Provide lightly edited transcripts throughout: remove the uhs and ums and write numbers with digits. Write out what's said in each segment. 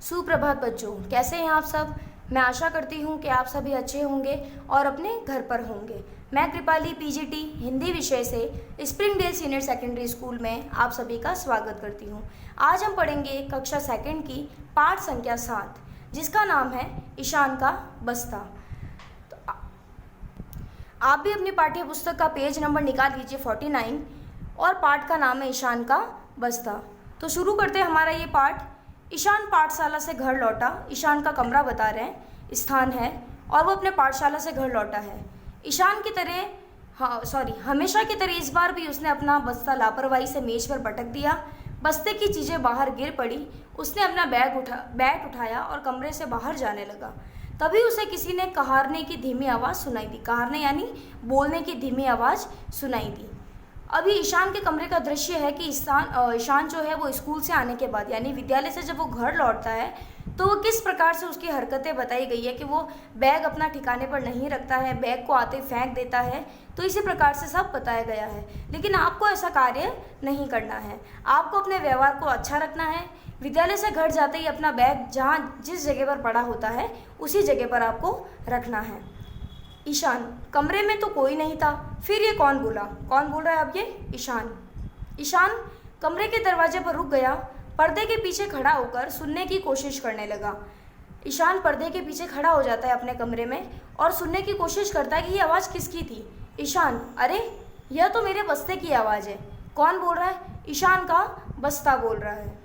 सुप्रभात बच्चों, कैसे हैं आप सब। मैं आशा करती हूँ कि आप सभी अच्छे होंगे और अपने घर पर होंगे। मैं कृपाली पीजीटी हिंदी विषय से स्प्रिंगडेल सीनियर सेकेंडरी स्कूल में आप सभी का स्वागत करती हूँ। आज हम पढ़ेंगे कक्षा सेकंड की पाठ संख्या 7, जिसका नाम है ईशान का बस्ता। तो आप भी अपनी पाठ्य पुस्तक का पेज नंबर निकाल लीजिए 49 और पाठ का नाम है ईशान का बस्ता। तो शुरू करते हैं हमारा ये पाठ। ईशान पाठशाला से घर लौटा। ईशान का कमरा बता रहे हैं, स्थान है, और वो अपने पाठशाला से घर लौटा है। ईशान की तरह हमेशा की तरह इस बार भी उसने अपना बस्ता लापरवाही से मेज पर पटक दिया। बस्ते की चीज़ें बाहर गिर पड़ी। उसने अपना बैग उठाया और कमरे से बाहर जाने लगा। तभी उसे किसी ने कहारने की धीमी आवाज़ सुनाई दी। कहारने यानी बोलने की धीमी आवाज़ सुनाई दी। अभी ईशान के कमरे का दृश्य है कि ईशान जो है वो स्कूल से आने के बाद यानी विद्यालय से जब वो घर लौटता है तो वो किस प्रकार से उसकी हरकतें बताई गई है कि वो बैग अपना ठिकाने पर नहीं रखता है, बैग को आते फेंक देता है। तो इसी प्रकार से सब बताया गया है। लेकिन आपको ऐसा कार्य नहीं करना है। आपको अपने व्यवहार को अच्छा रखना है। विद्यालय से घर जाते ही अपना बैग जिस जगह पर पड़ा होता है उसी जगह पर आपको रखना है। ईशान, कमरे में तो कोई नहीं था। फिर ये कौन बोला? कौन बोल रहा है अब? ये ईशान कमरे के दरवाजे पर रुक गया। पर्दे के पीछे खड़ा होकर सुनने की कोशिश करने लगा। ईशान पर्दे के पीछे खड़ा हो जाता है अपने कमरे में और सुनने की कोशिश करता है कि ये आवाज़ किसकी थी। ईशान, अरे यह तो मेरे बस्ते की आवाज़ है। कौन बोल रहा है? ईशान का बस्ता बोल रहा है।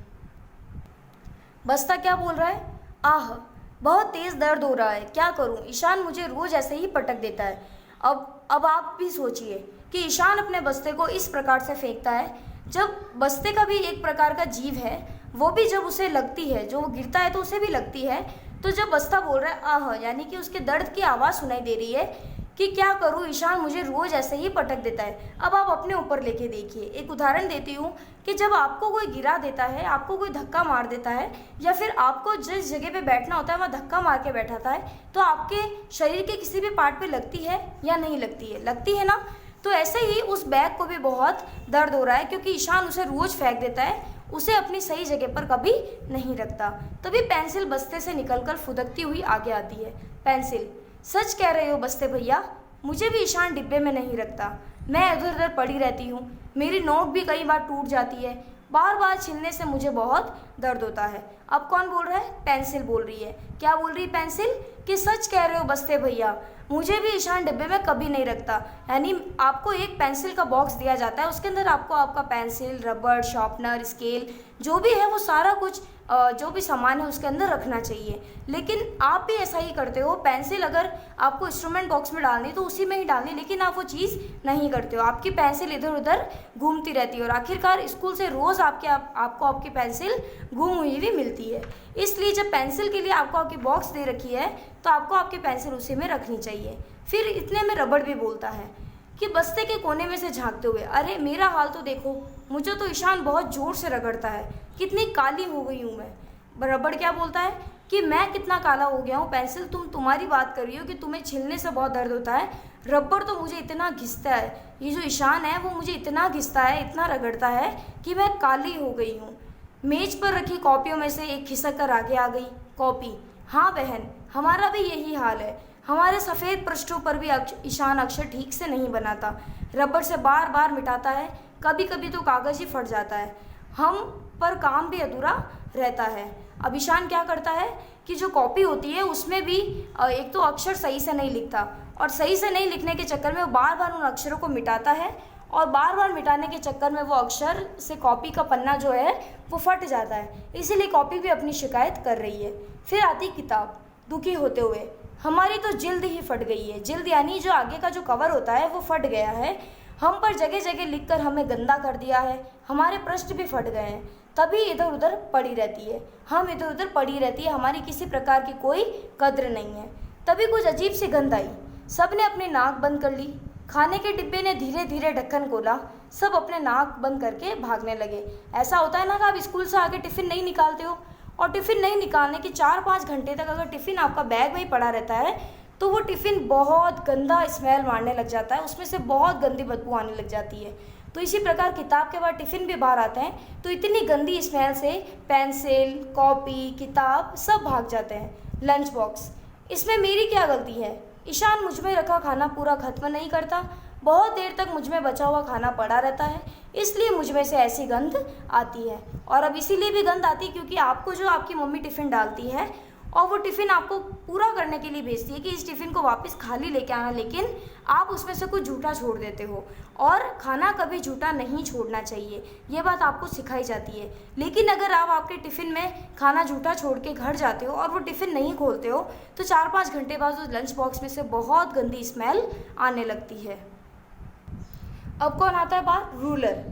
बस्ता क्या बोल रहा है? आह, बहुत तेज़ दर्द हो रहा है। क्या करूं? ईशान मुझे रोज़ ऐसे ही पटक देता है। अब आप भी सोचिए कि ईशान अपने बस्ते को इस प्रकार से फेंकता है। जब बस्ते का भी एक प्रकार का जीव है, वो भी जब उसे लगती है, जो वो गिरता है तो उसे भी लगती है। तो जब बस्ता बोल रहा है आह, यानी कि उसके दर्द की आवाज़ सुनाई दे रही है कि क्या करूं, ईशान मुझे रोज़ ऐसे ही पटक देता है। अब आप अपने ऊपर लेके देखिए। एक उदाहरण देती हूँ कि जब आपको कोई गिरा देता है, आपको कोई धक्का मार देता है, या फिर आपको जिस जगह पे बैठना होता है वहाँ धक्का मार के बैठाता है, तो आपके शरीर के किसी भी पार्ट पे लगती है या नहीं लगती है? लगती है ना। तो ऐसे ही उस बैग को भी बहुत दर्द हो रहा है, क्योंकि ईशान उसे रोज़ फेंक देता है, उसे अपनी सही जगह पर कभी नहीं रखता। तभी पेंसिल बस्ते से निकलकर फुदकती हुई आगे आती है। पेंसिल, सच कह रहे हो बस्ते भैया, मुझे भी ईशान डिब्बे में नहीं रखता। मैं इधर उधर पड़ी रहती हूँ। मेरी नोक भी कई बार टूट जाती है। बार बार छिलने से मुझे बहुत दर्द होता है। अब कौन बोल रहा है? पेंसिल बोल रही है। क्या बोल रही है पेंसिल? कि सच कह रहे हो बस्ते भैया, मुझे भी ईशान डिब्बे में कभी नहीं रखता। यानी आपको एक पेंसिल का बॉक्स दिया जाता है, उसके अंदर आपको आपका पेंसिल, रबड़, शार्पनर, स्केल जो भी है वो सारा कुछ जो भी सामान है उसके अंदर रखना चाहिए। लेकिन आप भी ऐसा ही करते हो। पेंसिल अगर आपको इंस्ट्रूमेंट बॉक्स में डालनी तो उसी में ही डालनी, लेकिन आप वो चीज़ नहीं करते हो। आपकी पेंसिल इधर उधर घूमती रहती है और आखिरकार स्कूल से रोज़ आपको आपकी पेंसिल गुम हुई भी मिलती है। इसलिए जब पेंसिल के लिए आपको आपकी बॉक्स दे रखी है तो आपको आपकी पेंसिल उसी में रखनी चाहिए। फिर इतने में रबड़ भी बोलता है कि बस्ते के कोने में से झांकते हुए, अरे मेरा हाल तो देखो, मुझे तो ईशान बहुत ज़ोर से रगड़ता है, कितनी काली हो गई हूँ मैं। रबड़ क्या बोलता है कि मैं कितना काला हो गया हूँ। पेंसिल, तुम्हारी बात कर रही हो कि तुम्हें छिलने से बहुत दर्द होता है। रबड़ तो मुझे इतना घिसता है, ये जो ईशान है वो मुझे इतना घिसता है, इतना रगड़ता है कि मैं काली हो गई हूँ। मेज पर रखी कॉपियों में से एक खिसक कर आगे आ गई। कॉपी, हाँ बहन, हमारा भी यही हाल है। हमारे सफ़ेद पृष्ठों पर भी ईशान अक्षर ठीक से नहीं बनाता, रबड़ से बार बार मिटाता है। कभी कभी तो कागज़ ही फट जाता है। हम पर काम भी अधूरा रहता है। अब ईशान क्या करता है कि जो कॉपी होती है उसमें भी एक तो अक्षर सही से नहीं लिखता, और सही से नहीं लिखने के चक्कर में वो बार बार उन अक्षरों को मिटाता है, और बार बार मिटाने के चक्कर में वो अक्षर से कॉपी का पन्ना जो है वो फट जाता है। इसीलिए कॉपी भी अपनी शिकायत कर रही है। फिर आती किताब दुखी होते हुए, हमारी तो जिल्द ही फट गई है। जिल्द यानी जो आगे का जो कवर होता है वो फट गया है। हम पर जगह जगह लिखकर हमें गंदा कर दिया है। हमारे पृष्ठ भी फट गए हैं। तभी इधर उधर पड़ी रहती है, हम इधर उधर पड़ी रहती है, हमारी किसी प्रकार की कोई कद्र नहीं है। तभी कुछ अजीब सी गंध आई। सब ने अपनी नाक बंद कर ली। खाने के डिब्बे ने धीरे धीरे ढक्कन खोला। सब अपने नाक बंद करके भागने लगे। ऐसा होता है ना कि आप स्कूल से आके टिफ़िन नहीं निकालते हो, और टिफ़िन नहीं निकालने के 4-5 घंटे तक अगर टिफ़िन आपका बैग में ही पड़ा रहता है तो वो टिफ़िन बहुत गंदा स्मेल मारने लग जाता है, उसमें से बहुत गंदी बदबू आने लग जाती है। तो इसी प्रकार किताब के बाद टिफ़िन भी बाहर आता है तो इतनी गंदी स्मेल से पेंसिल, कॉपी, किताब सब भाग जाते हैं। लंच बॉक्स, इसमें मेरी क्या गलती है? ईशान मुझ में रखा खाना पूरा खत्म नहीं करता, बहुत देर तक मुझ में बचा हुआ खाना पड़ा रहता है, इसलिए मुझ में से ऐसी गंध आती है। और अब इसीलिए भी गंध आती है क्योंकि आपको जो आपकी मम्मी टिफ़िन डालती है और वो टिफ़िन आपको पूरा करने के लिए भेजती है कि इस टिफ़िन को वापस खाली लेके आना, लेकिन आप उसमें से कुछ झूठा छोड़ देते हो। और खाना कभी झूठा नहीं छोड़ना चाहिए, ये बात आपको सिखाई जाती है। लेकिन अगर आप आपके टिफ़िन में खाना झूठा छोड़ के घर जाते हो और वो टिफ़िन नहीं खोलते हो तो 4-5 घंटे बाद उस लंच बॉक्स में से बहुत गंदी स्मेल आने लगती है। अब कौन आता है बाहर? रूलर,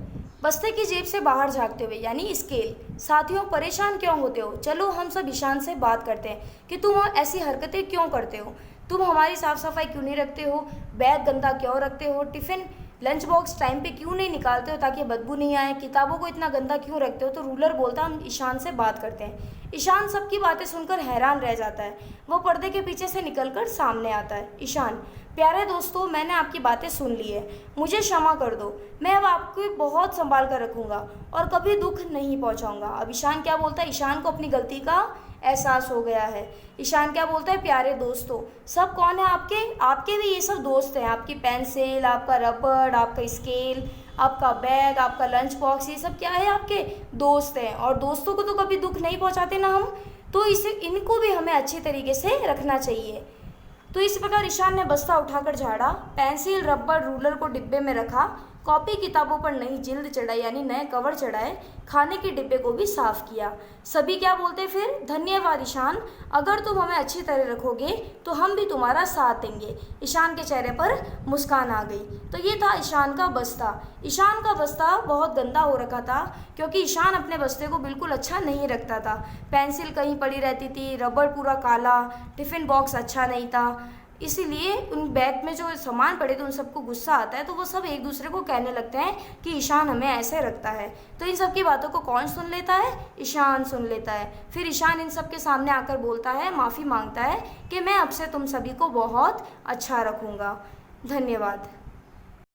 बस्ते की जेब से बाहर झाँकते हुए यानी स्केल। साथियों, परेशान क्यों होते हो? चलो हम सब ईशान से बात करते हैं कि तुम ऐसी हरकतें क्यों करते हो, तुम हमारी साफ़ सफाई क्यों नहीं रखते हो, बैग गंदा क्यों रखते हो, टिफ़िन लंच बॉक्स टाइम पे क्यों नहीं निकालते हो ताकि बदबू नहीं आए, किताबों को इतना गंदा क्यों रखते हो। तो रूलर बोलता हम ईशान से बात करते हैं। ईशान सबकी बातें सुनकर हैरान रह जाता है, वो पर्दे के पीछे से निकलकर सामने आता है। ईशान, प्यारे दोस्तों, मैंने आपकी बातें सुन ली है, मुझे क्षमा कर दो, मैं अब आपको बहुत संभाल कर रखूँगा और कभी दुख नहीं पहुँचाऊँगा। अब ईशान क्या बोलता है? ईशान को अपनी गलती का एहसास हो गया है। ईशान क्या बोलता है? प्यारे दोस्तों, सब कौन है आपके? आपके भी ये सब दोस्त हैं, आपकी पेंसिल, आपका रबड़, आपका स्केल, आपका बैग, आपका लंच बॉक्स, ये सब क्या है? आपके दोस्त हैं। और दोस्तों को तो कभी दुख नहीं पहुंचाते ना हम, तो इनको भी हमें अच्छी तरीके से रखना चाहिए। तो इस प्रकार ईशान ने बस्ता उठाकर झाड़ा, पेंसिल, रबड़, रूलर को डिब्बे में रखा, कॉपी किताबों पर नई जिल्द चढ़ाई यानी नए कवर चढ़ाए, खाने के डिब्बे को भी साफ किया। सभी क्या बोलते फिर? धन्यवाद ईशान, अगर तुम हमें अच्छी तरह रखोगे तो हम भी तुम्हारा साथ देंगे। ईशान के चेहरे पर मुस्कान आ गई। तो ये था ईशान का बस्ता। ईशान का बस्ता बहुत गंदा हो रखा था क्योंकि ईशान अपने बस्ते को बिल्कुल अच्छा नहीं रखता था। पेंसिल कहीं पड़ी रहती थी, रबड़ पूरा काला, टिफ़िन बॉक्स अच्छा नहीं था, इसीलिए उन बैग में जो सामान पड़े थे उन सबको गुस्सा आता है, तो वो सब एक दूसरे को कहने लगते हैं कि ईशान हमें ऐसे रखता है। तो इन सब की बातों को कौन सुन लेता है? ईशान सुन लेता है। फिर ईशान इन सब के सामने आकर बोलता है, माफ़ी मांगता है कि मैं अब से तुम सभी को बहुत अच्छा रखूँगा। धन्यवाद।